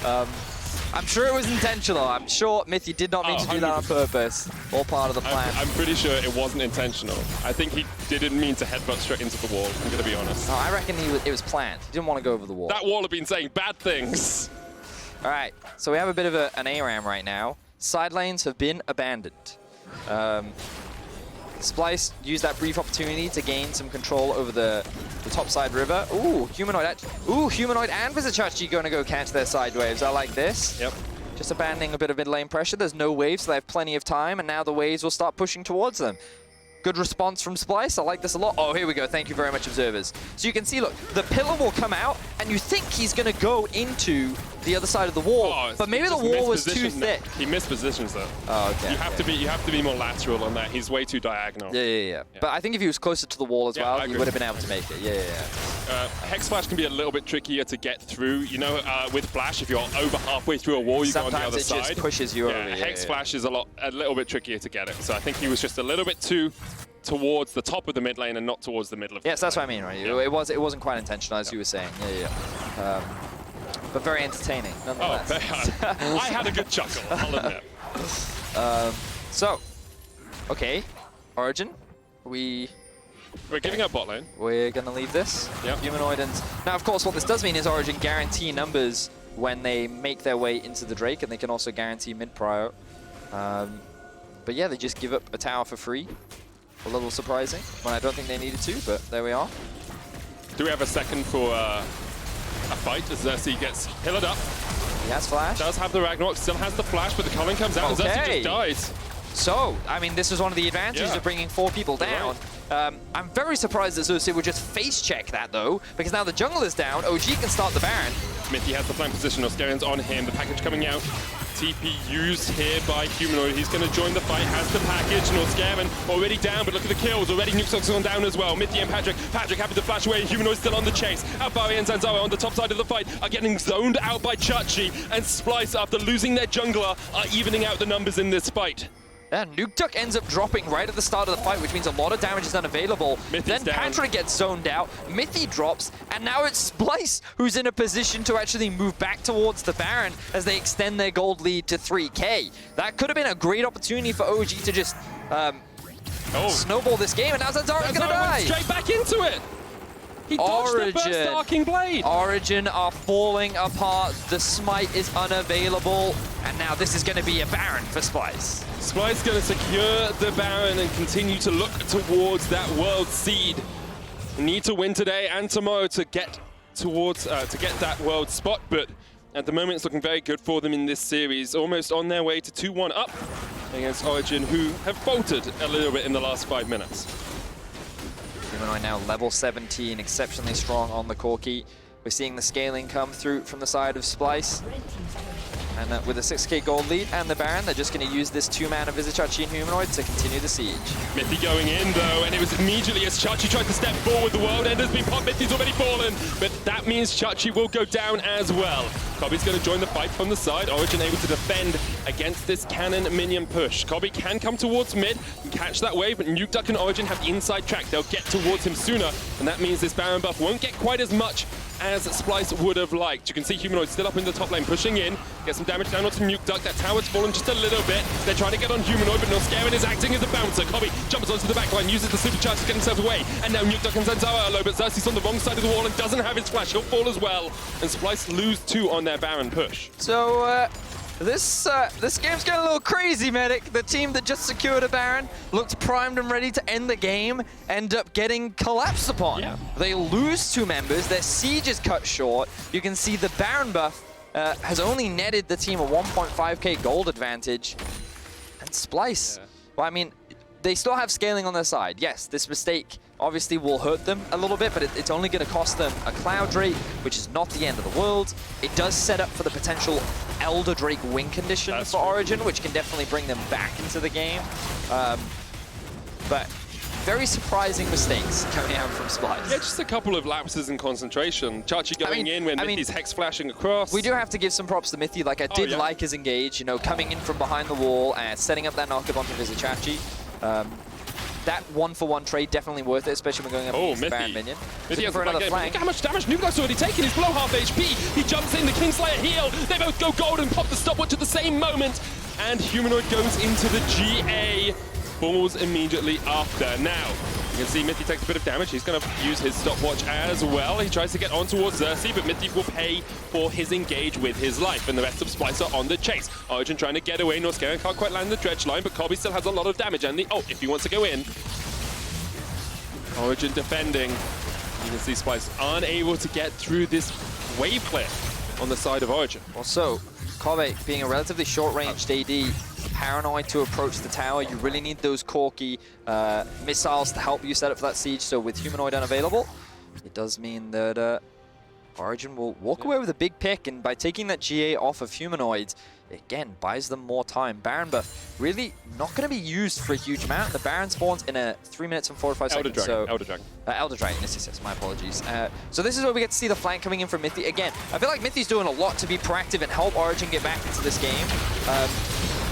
I'm sure it was intentional. I'm sure Mithy did not mean to do that on purpose. All part of the plan. I'm pretty sure it wasn't intentional. I think he didn't mean to headbutt straight into the wall, I'm going to be honest. No, I reckon it was planned. He didn't want to go over the wall. That wall had been saying bad things. All right, so we have a bit of an ARAM right now. Side lanes have been abandoned. Splyce used that brief opportunity to gain some control over the topside river. Ooh, Humanoid and Vizicsacsi going to go catch their side waves. I like this. Yep. Just abandoning a bit of mid lane pressure. There's no waves, so they have plenty of time, and now the waves will start pushing towards them. Good response from Splyce. I like this a lot. Oh, here we go. Thank you very much, observers. So you can see, look, the pillar will come out, and you think he's going to go into the other side of the wall, but maybe the wall was too thick. He missed positions though. Oh, okay. You have to be more lateral on that. He's way too diagonal. Yeah. But I think if he was closer to the wall as well, he would have been able to make it. Yeah. Hex Flash can be a little bit trickier to get through. You know, with Flash, if you're over halfway through a wall, you go on the other side. Sometimes it just pushes you over. Hex Flash is a little bit trickier to get it. So I think he was just a little bit too towards the top of the mid lane and not towards the middle of the Yes, that's what I mean, right? Yeah. It wasn't quite intentional, as you were saying. Yeah. But very entertaining, nonetheless. Oh, I had a good chuckle, I'll admit. So, okay, Origen, we're giving up bot lane. We're gonna leave this. Yep. Humanoid and now, of course, what this does mean is Origen guarantee numbers when they make their way into the Drake, and they can also guarantee mid prio. But yeah, they just give up a tower for free. A little surprising when I don't think they needed to, but there we are. Do we have a second for a fight as Xerxe gets pillared up? He has flash. Does have the Ragnarok, still has the flash, but the Culling comes out and Xerxe just dies. So, I mean, this is one of the advantages of bringing 4 people down. Right. I'm very surprised that Xerxe would just face check that though, because now the jungle is down, OG can start the Baron. Mithy has the flank position, Norskaren's on him, the package coming out. TP used here by Humanoid. He's going to join the fight, has the package. Norskeren already down, but look at the kills. Already Nukeduck's gone down as well. Mithy and Patrik. Patrik happy to flash away. Humanoid still on the chase. Alphari and Zanzarah on the top side of the fight are getting zoned out by Xerxe, and Splyce, after losing their jungler, are evening out the numbers in this fight. Yeah, Nukeduck ends up dropping right at the start of the fight, which means a lot of damage is unavailable. Mithy's then down. Patrik gets zoned out, Mithy drops, and now it's Splyce who's in a position to actually move back towards the Baron as they extend their gold lead to 3K. That could have been a great opportunity for OG to just snowball this game, and now Zanzarah's gonna die. Straight back into it. He dodged the first Arcing Blade. Origen are falling apart. The smite is unavailable, and now this is going to be a Baron for Splyce. Splyce going to secure the Baron and continue to look towards that world seed. Need to win today and tomorrow to get towards to get that world spot, but at the moment it's looking very good for them in this series. Almost on their way to 2-1 up against Origen, who have faltered a little bit in the last 5 minutes. Humanoid now level 17, exceptionally strong on the Corki. We're seeing the scaling come through from the side of Splyce. And with a 6k gold lead and the Baron, they're just going to use this 2-mana Vizicsacsi and Humanoid to continue the siege. Mithy going in though, and it was immediately as Xerxe tried to step forward, the world ender's been popped, Mithy's already fallen, but that means Xerxe will go down as well. Kobbe's going to join the fight from the side. Origen able to defend against this cannon minion push. Kobbe can come towards mid and catch that wave, but Nukeduck and Origen have the inside track. They'll get towards him sooner, and that means this Baron buff won't get quite as much as Splyce would have liked. You can see Humanoid still up in the top lane, pushing in, get some damage down onto Nukeduck. That tower's fallen just a little bit. They're trying to get on Humanoid, but Norskeren is acting as a bouncer. Kobbe jumps onto the back line, uses the supercharge to get himself away, and now Nukeduck and Zanzarah are low, but Xerxe's on the wrong side of the wall and doesn't have his flash. He'll fall as well, and Splyce lose 2 on their Baron push. So, this game's getting a little crazy, Medic. The team that just secured a Baron looked primed and ready to end the game, end up getting collapsed upon. Yeah. They lose 2 members, their siege is cut short. You can see the Baron buff has only netted the team a 1.5k gold advantage. And Splyce, well, I mean, they still have scaling on their side. Yes, this mistake obviously will hurt them a little bit, but it's only going to cost them a Cloud Drake, which is not the end of the world. It does set up for the potential Elder Drake win condition for Origen, which can definitely bring them back into the game. But very surprising mistakes coming out from Splyce. Yeah, just a couple of lapses in concentration. Xerxe going in when Mithy's hex flashing across. We do have to give some props to Mithy. Like, I did like his engage, you know, coming in from behind the wall and setting up that knockup onto Vizicsacsi. That 1-for-1 trade definitely worth it, especially when going up against the Baron minion. Mithy has for another flank. Look how much damage Nukeduck's already taken. He's below half HP. He jumps in, the Kingslayer heal. They both go gold and pop the stopwatch at the same moment. And Humanoid goes into the GA. Falls immediately after. Now, you can see Mithy takes a bit of damage. He's going to use his stopwatch as well. He tries to get on towards Xerxe, but Mithy will pay for his engage with his life. And the rest of Splyce are on the chase. Origen trying to get away. Norskeren can't quite land the dredge line, but Kobbe still has a lot of damage. And the if he wants to go in. Origen defending. You can see Splyce unable to get through this wave cliff on the side of Origen. Also, Kobbe being a relatively short-ranged AD, paranoid to approach the tower. You really need those Corki missiles to help you set up for that siege. So with Humanoid unavailable, it does mean that Origen will walk away with a big pick, and by taking that GA off of Humanoid, again, buys them more time. Baron buff really not going to be used for a huge amount. The Baron spawns in a 3 minutes and 45 seconds. Elder Dragon. Elder Dragon, yes, my apologies. So this is where we get to see the flank coming in from Mithy. Again, I feel like Mithy's doing a lot to be proactive and help Origen get back into this game.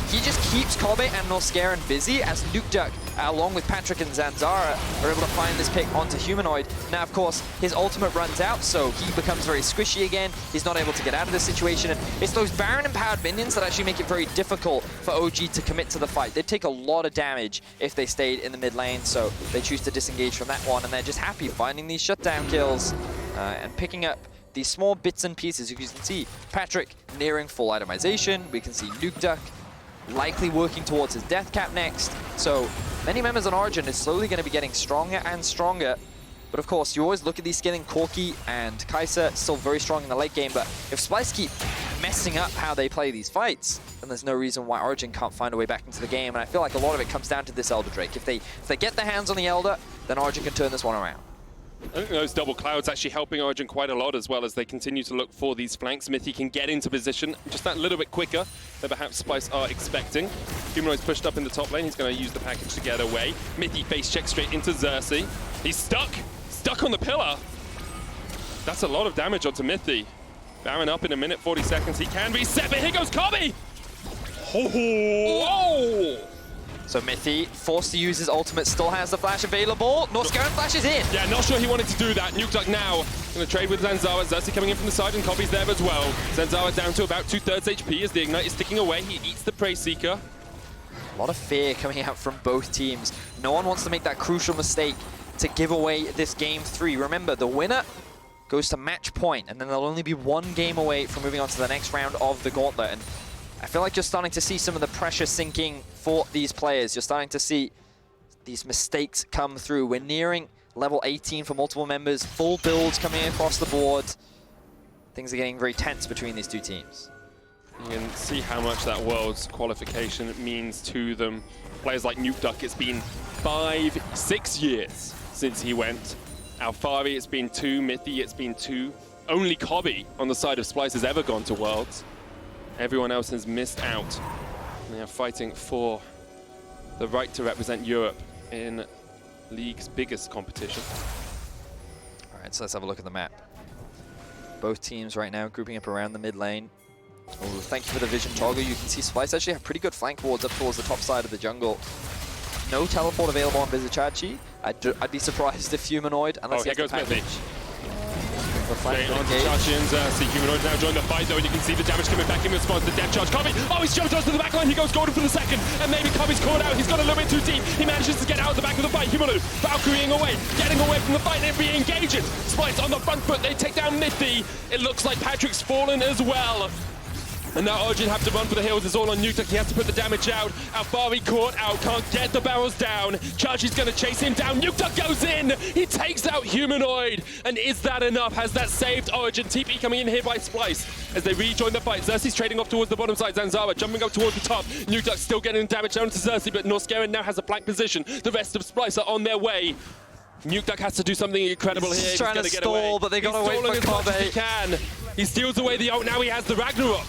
He just keeps Kobbe and Norskeren busy as Nukeduck, along with Patrik and Zanzarah, are able to find this pick onto Humanoid. Now, of course, his ultimate runs out, so he becomes very squishy again. He's not able to get out of this situation, and it's those Baron-empowered minions that actually make it very difficult for OG to commit to the fight. They'd take a lot of damage if they stayed in the mid lane, so they choose to disengage from that one, and they're just happy finding these shutdown kills and picking up these small bits and pieces. You can see Patrik nearing full itemization. We can see Nukeduck likely working towards his death cap next. So many members on Origen is slowly going to be getting stronger and stronger. But of course, you always look at these scaling. Corki and Kaisa still very strong in the late game, but if Splyce keep messing up how they play these fights, then there's no reason why Origen can't find a way back into the game. And I feel like a lot of it comes down to this Elder Drake. If they get their hands on the Elder, then Origen can turn this one around. I think those double clouds actually helping Origen quite a lot, as well as they continue to look for these flanks. Mithy can get into position just that little bit quicker than perhaps Splyce are expecting. Humanoid's pushed up in the top lane. He's going to use the package to get away. Mithy face check straight into Xerxe. He's stuck on the pillar. That's a lot of damage onto Mithy. Baron up in a minute, 40 seconds. He can reset, but here goes Kobbe! Oh! So Mithy, forced to use his ultimate, still has the flash available. Norskeren flashes in. Yeah, not sure he wanted to do that. Nukeduck now going to trade with Zanzarah. Xerxe coming in from the side, and Kobbe's there as well. Zanzarah down to about 2/3 HP as the Ignite is ticking away. He eats the Prey Seeker. A lot of fear coming out from both teams. No one wants to make that crucial mistake to give away this game 3. Remember, the winner goes to match point, and then they'll only be 1 game away from moving on to the next round of the gauntlet. And I feel like you're starting to see some of the pressure sinking for these players. You're starting to see these mistakes come through. We're nearing level 18 for multiple members, full builds coming across the board. Things are getting very tense between these two teams. You can see how much that Worlds qualification means to them. Players like Nukeduck, it's been 5-6 years since he went. Alphari, it's been 2. Mithy, it's been 2. Only Kobbe on the side of Splyce has ever gone to Worlds. Everyone else has missed out. They are fighting for the right to represent Europe in League's biggest competition. All right, so let's have a look at the map. Both teams right now grouping up around the mid lane. Oh, thank you for the vision toggle. You can see Splyce actually have pretty good flank wards up towards the top side of the jungle. No teleport available on Vizicsacsi. I'd be surprised if Humanoid, unless he has the package. Vizicsacsi and Xerxe. Humanoid now join the fight though, and you can see the damage coming back in response to the death charge. Kobbe, oh, he's jumped onto the back line. He goes golden for the second, and maybe Kobbe's caught out. He's got a little bit too deep. He manages to get out of the back of the fight. Humanoid Valkyrieing away, getting away from the fight and re-engaging. Splyce on the front foot. They take down Mithy. It looks like Patrik's fallen as well. And now Origen have to run for the hills. It's all on Nukeduck. He has to put the damage out. Alphari caught out. Can't get the barrels down. Xerxe's going to chase him down. Nukeduck goes in. He takes out Humanoid. And is that enough? Has that saved Origen? TP coming in here by Splyce as they rejoin the fight. Xerxe's trading off towards the bottom side. Zanzarah jumping up towards the top. Nukeduck still getting damage down to Xerxe, but Norskeren now has a flank position. The rest of Splyce are on their way. Nukeduck has to do something incredible here. He's trying to stall, but they got to wait for Kobbe. He can. He steals away the ult. Now he has the Ragnarok.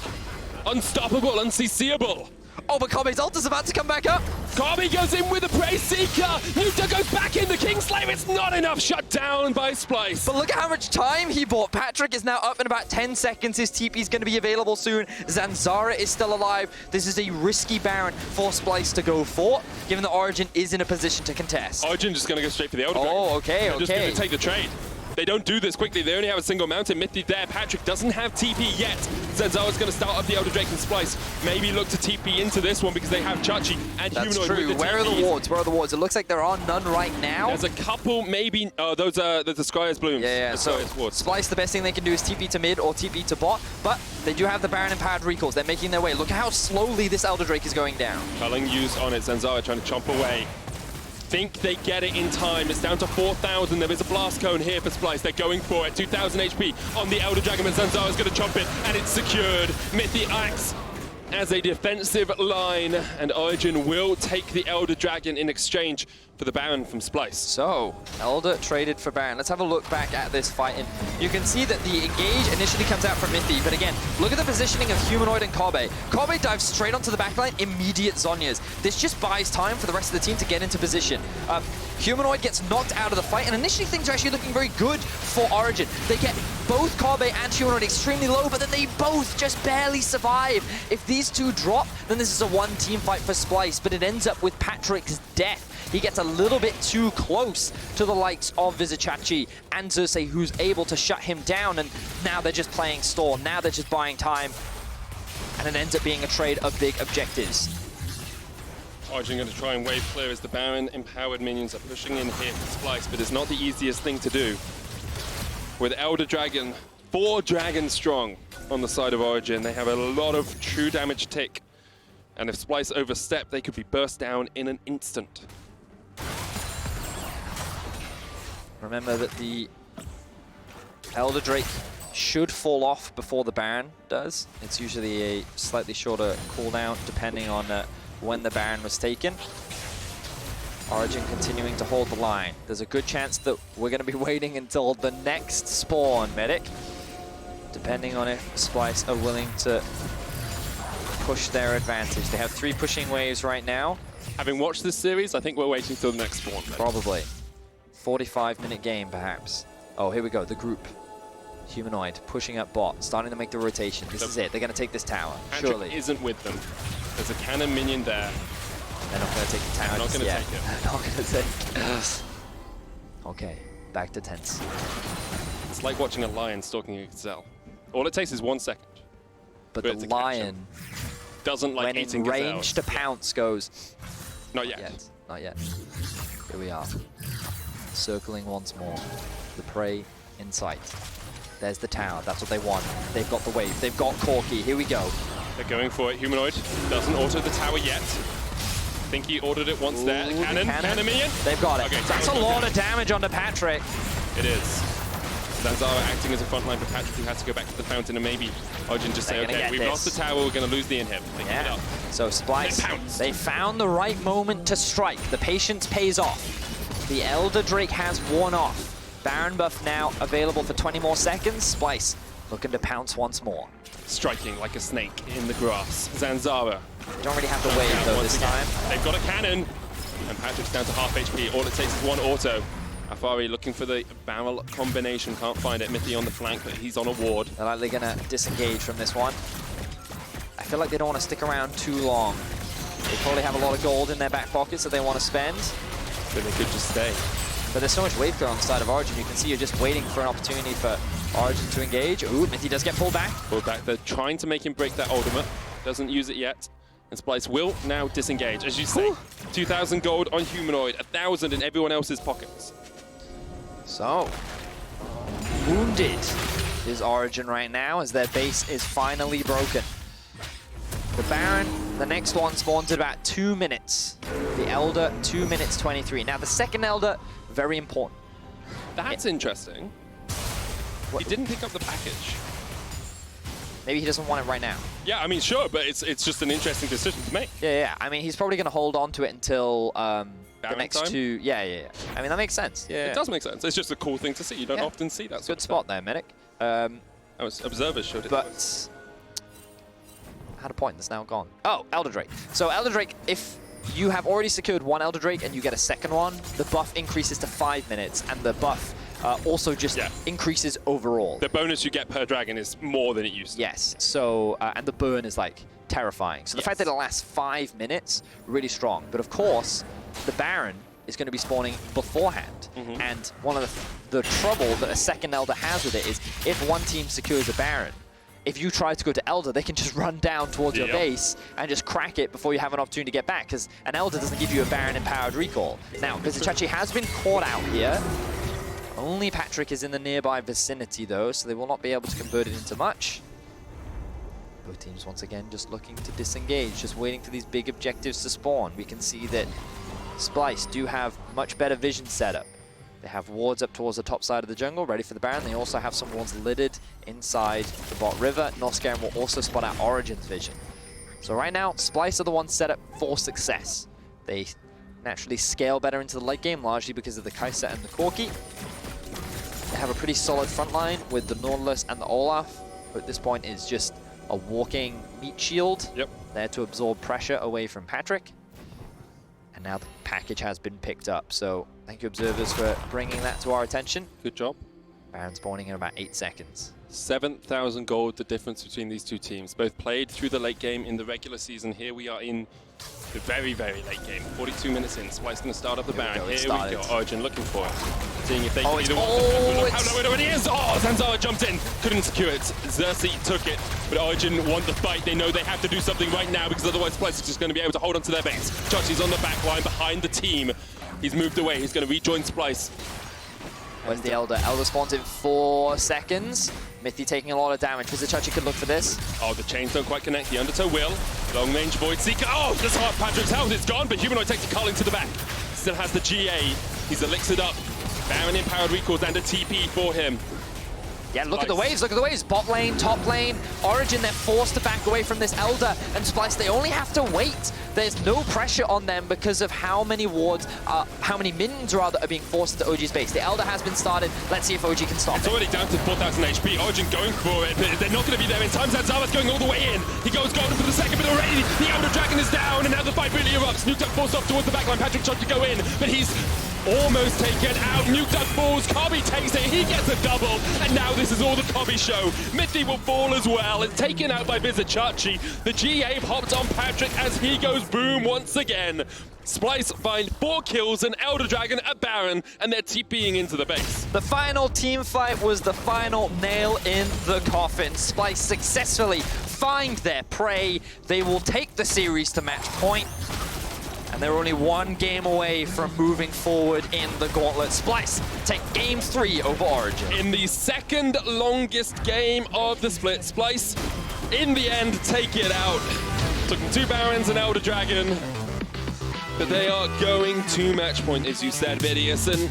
Unstoppable, unseeable. Oh, but Kobbe's ult is about to come back up. Kobbe goes in with a Praise Seeker. Nukeduck goes back in. The Kingslayer, it's not enough. Shut down by Splyce. But look at how much time he bought. Patrik is now up in about 10 seconds. His TP is going to be available soon. Zanzarah is still alive. This is a risky Baron for Splyce to go for, given that Origen is in a position to contest. Origen just going to go straight for the Elder Dragon. Oh, okay, They're just going to take the trade. They don't do this quickly. They only have a single mountain. Mithy there. Patrik doesn't have TP yet. Zanzarah's going to start up the Elder Drake and Splyce. Maybe look to TP into this one because they have Xerxe and That's Humanoid true. with the Where TPs. are the wards? Where are the wards? It looks like there are none right now. There's a couple, maybe. Oh, those are the Sky's Blooms. Yeah. So Splyce, the best thing they can do is TP to mid or TP to bot, but they do have the Baron and Empowered Recalls. They're making their way. Look at how slowly this Elder Drake is going down. Culling used on it. Zanzarah trying to chomp away. Think they get it in time. It's down to 4,000. There is a blast cone here for Splyce. They're going for it. 2,000 HP on the Elder Dragon, but Zanzarah's going to chomp it, and it's secured. Mithy acts as a defensive line, and Origen will take the Elder Dragon in exchange for the Baron from Splyce. So, Elder traded for Baron. Let's have a look back at this fight, and you can see that the engage initially comes out from Mithy, but again, look at the positioning of Humanoid and Kobbe. Kobbe dives straight onto the backline, immediate Zhonya's. This just buys time for the rest of the team to get into position. Humanoid gets knocked out of the fight, and initially things are actually looking very good for Origen. They get both Kobbe and Humanoid extremely low, but then they both just barely survive. If these two drop, then this is a one-team fight for Splyce, but it ends up with Patrik's death. He gets a little bit too close to the likes of Vizicsacsi and Xerxe, who's able to shut him down, and now they're just playing stall. Now they're just buying time, and it ends up being a trade of big objectives. Origen going to try and wave clear as the Baron empowered minions are pushing in here for Splyce, but it's not the easiest thing to do. With Elder Dragon, 4 dragons strong on the side of Origen, they have a lot of true damage tick. And if Splyce overstep, they could be burst down in an instant. Remember that the Elder Drake should fall off before the Baron does. It's usually a slightly shorter cooldown depending on when the Baron was taken. Origen continuing to hold the line. There's a good chance that we're going to be waiting until the next spawn, Medic, depending on if Splyce are willing to push their advantage. They have 3 pushing waves right now. Having watched this series, I think we're waiting till the next spawn. Probably. 45-minute game, perhaps. Oh, here we go, the group. Humanoid pushing up bot, starting to make the rotation. This is it. They're going to take this tower, surely. Patrik isn't with them. There's a cannon minion there. They're not going to take the tower. They're not going to take it. They're not going to take it. Okay, back to tense. It's like watching a lion stalking a gazelle. All it takes is 1 second. But the lion doesn't like eating gazelles. When in range to pounce goes. Not yet. Not yet. Here we are. Circling once more. The prey in sight. There's the tower. That's what they want. They've got the wave. They've got Corki. Here we go. They're going for it. Humanoid doesn't auto the tower yet. I think he ordered it once there. The cannon minion. They've got it. Okay, that's a lot of damage onto Patrik. It is. Zanzarah acting as a front line for Patrik, who has to go back to the fountain, and maybe Origen just say, okay, we've lost the tower, we're going to lose the inhib. Yeah. So Splyce, they found the right moment to strike. The patience pays off. The Elder Drake has worn off. Baron buff now available for 20 more seconds. Splyce looking to pounce once more. Striking like a snake in the grass. Zanzarah. They don't really have to wave though this time. They've got a cannon, and Patrik's down to half HP. All it takes is one auto. Alphari looking for the barrel combination, can't find it. Mithy on the flank, but he's on a ward. They're likely gonna disengage from this one. I feel like they don't want to stick around too long. They probably have a lot of gold in their back pockets that they want to spend. So they could just stay. But there's so much wave throw on the side of Origen. You can see you're just waiting for an opportunity for Origen to engage. Ooh, Mithy does get pulled back. Pulled back. They're trying to make him break that ultimate. Doesn't use it yet. And Splyce will now disengage. As you say, 2,000 gold on Humanoid, 1,000 in everyone else's pockets. So, wounded is Origen right now as their base is finally broken. The Baron, the next one spawns at about 2 minutes. The Elder, 2 minutes 23. Now the second Elder, very important. That's interesting. He didn't pick up the package. Maybe he doesn't want it right now. Yeah, I mean, sure, but it's just an interesting decision to make. Yeah. I mean, he's probably going to hold on to it until the next time? 2. Yeah. I mean, that makes sense. Yeah. It does make sense. It's just a cool thing to see. You don't often see that. Good spot there, Medic. Observers showed it. But I had a point that's now gone. Oh, Elder Drake. So Elder Drake, if you have already secured one Elder Drake and you get a second one, the buff increases to 5 minutes, and the buff also just increases overall. The bonus you get per dragon is more than it used to. Yes, so, and the burn is like terrifying. So the fact that it lasts 5 minutes, really strong. But of course, the Baron is going to be spawning beforehand. And one of the trouble that a second Elder has with it is if one team secures a Baron, if you try to go to Elder, they can just run down towards your base and just crack it before you have an opportunity to get back, because an Elder doesn't give you a Baron empowered recall. Now, Vizicsacsi has been caught out here. Only Patrik is in the nearby vicinity though, so they will not be able to convert it into much. Both teams once again just looking to disengage, just waiting for these big objectives to spawn. We can see that Splyce do have much better vision setup. They have wards up towards the top side of the jungle, ready for the Baron. They also have some wards littered inside the bot river. Norskeren will also spot out Origen's vision. So right now, Splyce are the ones set up for success. They naturally scale better into the late game, largely because of the Kaisa and the Corki. They have a pretty solid front line with the Nautilus and the Olaf, who at this point is just a walking meat shield. There to absorb pressure away from Patrik. And now the package has been picked up, so thank you, observers, for bringing that to our attention. Good job. Baron spawning in about 8 seconds. 7,000 gold, the difference between these two teams. Both played through the late game in the regular season. Here we are in the very, very late game. 42 minutes in. Splyce going to start up the Baron. Here we go. Origen looking for it. Seeing if they can either one. How low it is! Oh, Zanzarah jumped in. Couldn't secure it. Xerxe took it. But Origen want the fight. They know they have to do something right now, because otherwise Splyce is just going to be able to hold on to their base. Xerxe's on the back line behind the team. He's moved away. He's going to rejoin Splyce. Where's the Elder? Elder spawns in 4 seconds. Mithy taking a lot of damage. Vizicsacsi could look for this. Oh, the chains don't quite connect. The Undertow will. Long range Void Seeker. Oh, that's hard. Patrik's health is gone, but Humanoid takes a Carling to the back. Still has the GA. He's elixired up. Baron empowered recalls and a TP for him. Yeah, look at the waves, look at the waves. Bot lane, top lane, Origen, they're forced to back away from this Elder, and Splyce, they only have to wait. There's no pressure on them because of how many wards, how many minions rather, are being forced into OG's base. The Elder has been started. Let's see if OG can stop it. It's already down to 4,000 HP. Origen going for it, but they're not going to be there in time. Zanzarah's going all the way in. He goes golden for the second, but already the Elder Dragon is down, and now the fight really erupts. Nukeduck forced off towards the backline. Patrik tried to go in, but he's almost taken out. Nukeduck falls. Kobbe takes it. He gets a double, and now this is all the Kobbe show. Mithy will fall as well. It's taken out by Vizicsacsi. The GA hopped on Patrik as he goes boom once again. Splyce find 4 kills, an Elder Dragon, a Baron, and they're TPing into the base. The final team fight was the final nail in the coffin. Splyce successfully find their prey. They will take the series to match point. And they're only one game away from moving forward in the gauntlet. Splyce take game 3 over Origen. In the second longest game of the split, Splyce, in the end, take it out. Took them 2 Barons and Elder Dragon. But they are going to match point, as you said, Vedius. And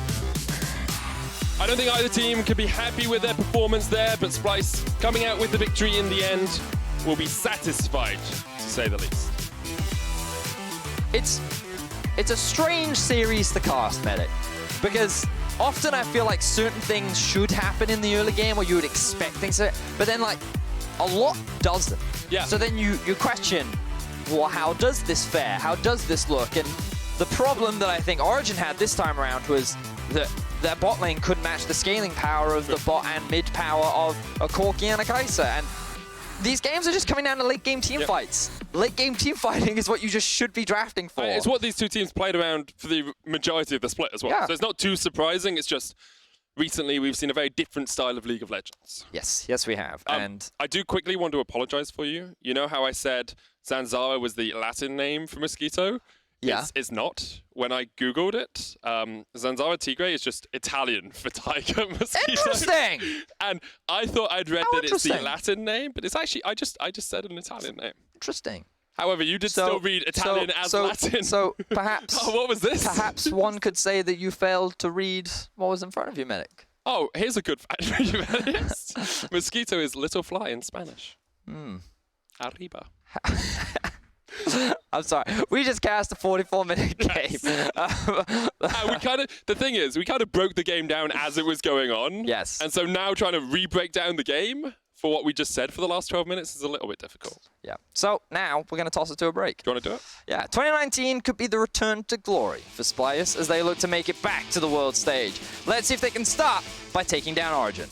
I don't think either team could be happy with their performance there, but Splyce coming out with the victory in the end will be satisfied, to say the least. It's a strange series to cast, Medic, because often I feel like certain things should happen in the early game, or you would expect things to, but then like a lot doesn't. Yeah. So then you question, well, how does this fare? How does this look? And the problem that I think Origen had this time around was that their bot lane couldn't match the scaling power of the bot and mid power of a Corki and a Kaisa. And these games are just coming down to late game team fights. Late game team fighting is what you just should be drafting for. It's what these two teams played around for the majority of the split as well. Yeah. So it's not too surprising. It's just recently we've seen a very different style of League of Legends. Yes, yes we have. And I do quickly want to apologize for you. You know how I said Zanzarah was the Latin name for mosquito? Yeah. It's not. When I Googled it, Zanzarah tigre is just Italian for tiger mosquito. Interesting! And I thought I'd read that it's the Latin name, but it's actually, I just said an Italian name. Interesting. However, you did still read Italian as Latin. So perhaps... Oh, what was this? Perhaps one could say that you failed to read what was in front of you, Medic. Oh, here's a good fact for you, Vedius. Mosquito is little fly in Spanish. Arriba. I'm sorry. We just cast a 44-minute game. The thing is, we kind of broke the game down as it was going on. Yes. And so now trying to re-break down the game for what we just said for the last 12 minutes is a little bit difficult. Yeah. So now we're going to toss it to a break. Do you want to do it? Yeah. 2019 could be the return to glory for Splyce as they look to make it back to the world stage. Let's see if they can start by taking down Origen.